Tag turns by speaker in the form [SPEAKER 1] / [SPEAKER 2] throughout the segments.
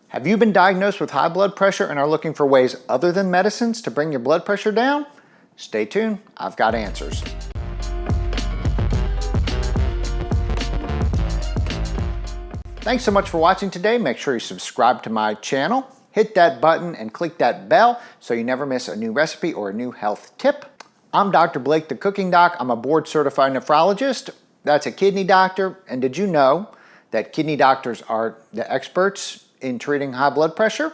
[SPEAKER 1] Have you been diagnosed with high blood pressure and are looking for ways other than medicines to bring your blood pressure down? Stay tuned, I've got answers. Thanks so much for watching today. Make sure you subscribe to my channel, hit that button and click that bell so you never miss a new recipe or a new health tip. I'm Dr. Blake, the cooking doc. I'm a board certified nephrologist. That's a kidney doctor. And did you know that kidney doctors are the experts in treating high blood pressure?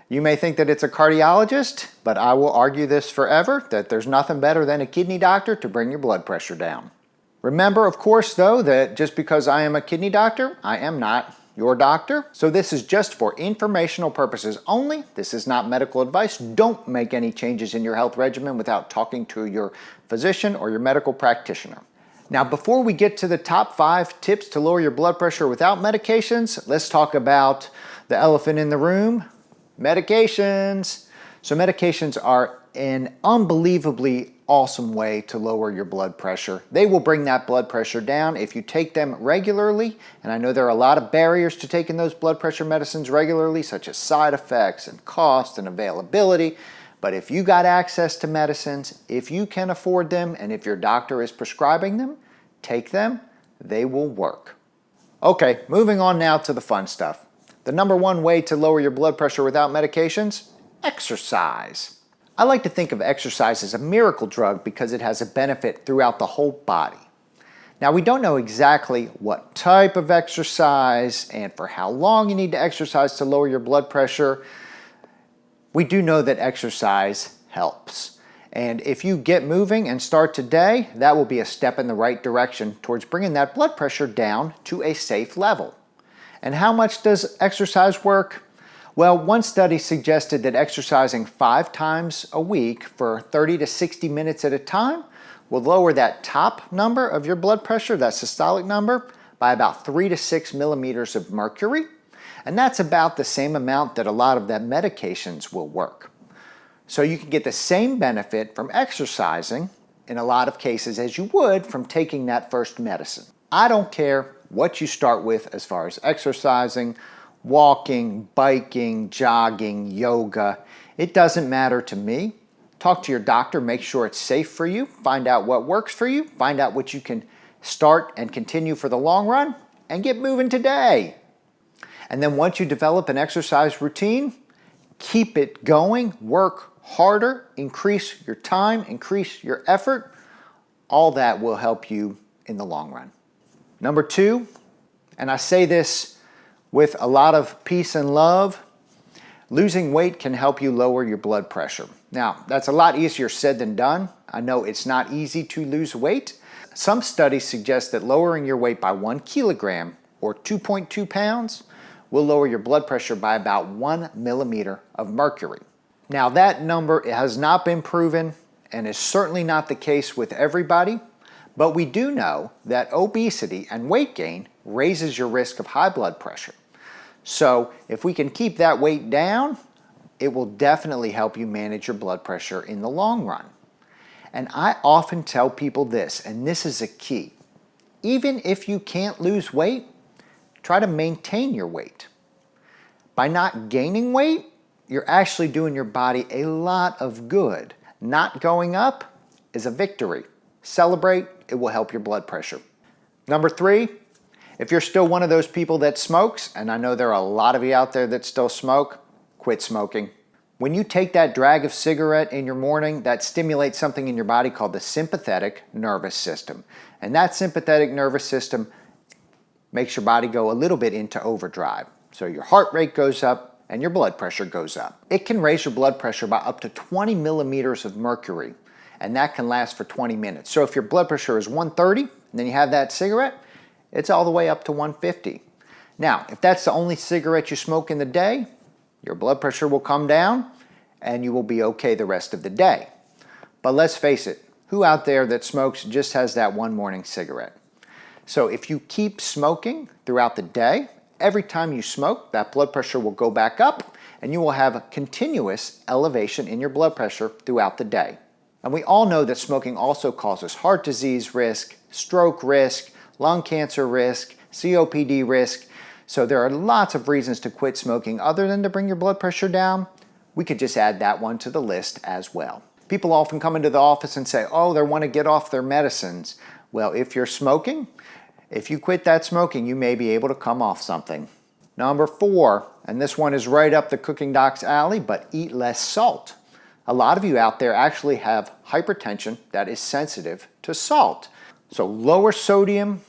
[SPEAKER 1] You may think that it's a cardiologist, but I will argue this forever, that there's nothing better than a kidney doctor to bring your blood pressure down. Remember, of course, though, that just because I am a kidney doctor, I am not your doctor. So this is just for informational purposes only. This is not medical advice. Don't make any changes in your health regimen without talking to your physician or your medical practitioner. Now, before we get to the top 5 tips to lower your blood pressure without medications, let's talk about the elephant in the room, medications. So medications are an unbelievably awesome way to lower your blood pressure. They will bring that blood pressure down if you take them regularly. And I know there are a lot of barriers to taking those blood pressure medicines regularly, such as side effects and cost and availability. But if you got access to medicines, if you can afford them, and if your doctor is prescribing them, take them, they will work. Okay, moving on now to the fun stuff. The number one way to lower your blood pressure without medications? Exercise. I like to think of exercise as a miracle drug because it has a benefit throughout the whole body. Now, we don't know exactly what type of exercise and for how long you need to exercise to lower your blood pressure. We do know that exercise helps. And if you get moving and start today, that will be a step in the right direction towards bringing that blood pressure down to a safe level. And how much does exercise work? Well, one study suggested that exercising 5 times a week for 30 to 60 minutes at a time will lower that top number of your blood pressure, that systolic number, by about 3 to 6 millimeters of mercury. And that's about the same amount that a lot of the medications will work. So you can get the same benefit from exercising in a lot of cases as you would from taking that first medicine. I don't care what you start with as far as exercising, walking, biking, jogging, yoga. It doesn't matter to me. Talk to your doctor, make sure it's safe for you, find out what works for you, find out what you can start and continue for the long run, and get moving today. And then once you develop an exercise routine, keep it going, work harder, increase your time, increase your effort. All that will help you in the long run. Number 2, and I say this with a lot of peace and love, losing weight can help you lower your blood pressure. Now, that's a lot easier said than done. I know it's not easy to lose weight. Some studies suggest that lowering your weight by 1 kilogram or 2.2 pounds will lower your blood pressure by about 1 millimeter of mercury. Now, that number has not been proven and is certainly not the case with everybody, but we do know that obesity and weight gain raises your risk of high blood pressure. So if we can keep that weight down, it will definitely help you manage your blood pressure in the long run. And I often tell people this, and this is a key. Even if you can't lose weight, try to maintain your weight. By not gaining weight, you're actually doing your body a lot of good. Not going up is a victory. Celebrate, it will help your blood pressure. Number 3, if you're still one of those people that smokes, and I know there are a lot of you out there that still smoke, quit smoking. When you take that drag of cigarette in your morning, that stimulates something in your body called the sympathetic nervous system. And that sympathetic nervous system makes your body go a little bit into overdrive. So your heart rate goes up and your blood pressure goes up. It can raise your blood pressure by up to 20 millimeters of mercury, and that can last for 20 minutes. So if your blood pressure is 130 and then you have that cigarette, it's all the way up to 150. Now, if that's the only cigarette you smoke in the day, your blood pressure will come down and you will be okay the rest of the day. But let's face it, who out there that smokes just has that one morning cigarette? So if you keep smoking throughout the day, every time you smoke, that blood pressure will go back up and you will have a continuous elevation in your blood pressure throughout the day. And we all know that smoking also causes heart disease risk, stroke risk, lung cancer risk, COPD risk. So there are lots of reasons to quit smoking other than to bring your blood pressure down. We could just add that one to the list as well. People often come into the office and say, oh, they want to get off their medicines. Well, if you're smoking, if you quit that smoking, you may be able to come off something. Number 4, and this one is right up the cooking doc's alley, but eat less salt. A lot of you out there actually have hypertension that is sensitive to salt. So lower sodium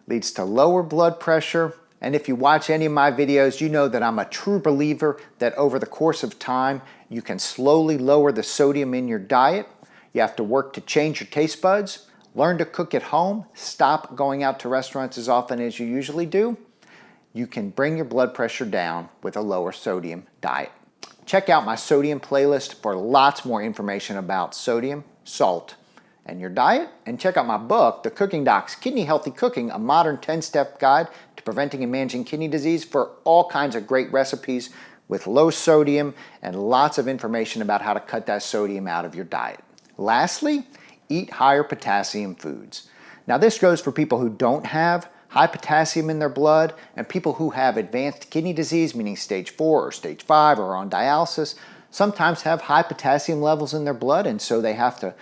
[SPEAKER 1] leads to lower blood pressure. And if you watch any of my videos, you know that I'm a true believer that over the course of time, you can slowly lower the sodium in your diet. You have to work to change your taste buds, learn to cook at home, stop going out to restaurants as often as you usually do. You can bring your blood pressure down with a lower sodium diet. Check out my sodium playlist for lots more information about sodium, salt, and your diet. And check out my book, The Cooking Doc's Kidney Healthy Cooking, a modern 10-step guide to preventing and managing kidney disease, for all kinds of great recipes with low sodium and lots of information about how to cut that sodium out of your diet. Lastly, eat higher potassium foods. Now this goes for people who don't have high potassium in their blood and people who have advanced kidney disease, meaning stage 4 or stage 5 or on dialysis, sometimes have high potassium levels in their blood, and so they have to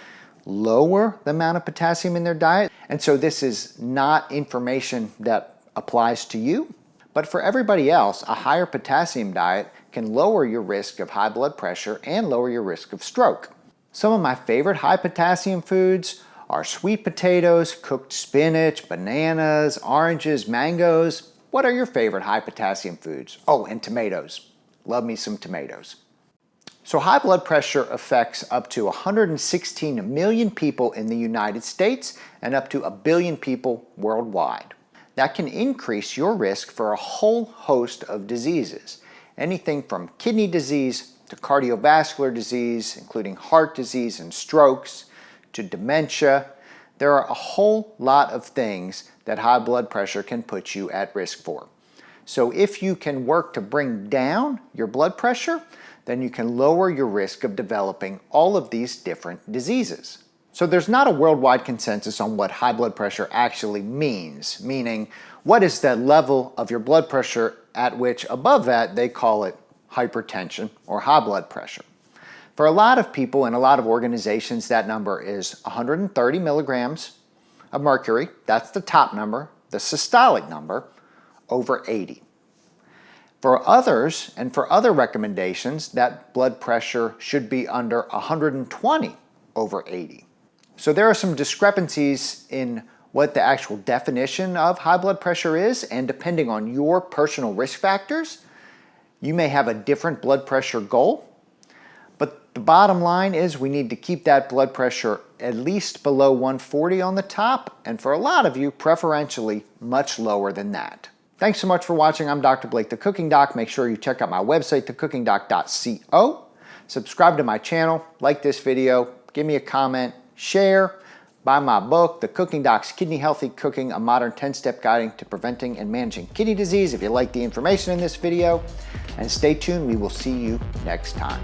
[SPEAKER 1] lower the amount of potassium in their diet. And so this is not information that applies to you. But for everybody else, a higher potassium diet can lower your risk of high blood pressure and lower your risk of stroke. Some of my favorite high potassium foods are sweet potatoes, cooked spinach, bananas, oranges, mangoes. What are your favorite high potassium foods? Oh, and tomatoes. Love me some tomatoes. So high blood pressure affects up to 116 million people in the United States and up to 1 billion people worldwide. That can increase your risk for a whole host of diseases. Anything from kidney disease to cardiovascular disease, including heart disease and strokes, to dementia. There are a whole lot of things that high blood pressure can put you at risk for. So if you can work to bring down your blood pressure, then you can lower your risk of developing all of these different diseases. So there's not a worldwide consensus on what high blood pressure actually means, meaning what is the level of your blood pressure at which above that they call it hypertension or high blood pressure. For a lot of people and a lot of organizations, that number is 130 milligrams of mercury. That's the top number. The systolic number, over 80. For others, and for other recommendations, that blood pressure should be under 120 over 80. So there are some discrepancies in what the actual definition of high blood pressure is, and depending on your personal risk factors, you may have a different blood pressure goal. But the bottom line is we need to keep that blood pressure at least below 140 on the top, and for a lot of you, preferentially much lower than that. Thanks so much for watching. I'm Dr. Blake, the Cooking Doc. Make sure you check out my website, thecookingdoc.co. Subscribe to my channel, like this video, give me a comment, share, buy my book, The Cooking Doc's Kidney Healthy Cooking, a modern 10-step guide to preventing and managing kidney disease if you like the information in this video. And stay tuned, we will see you next time.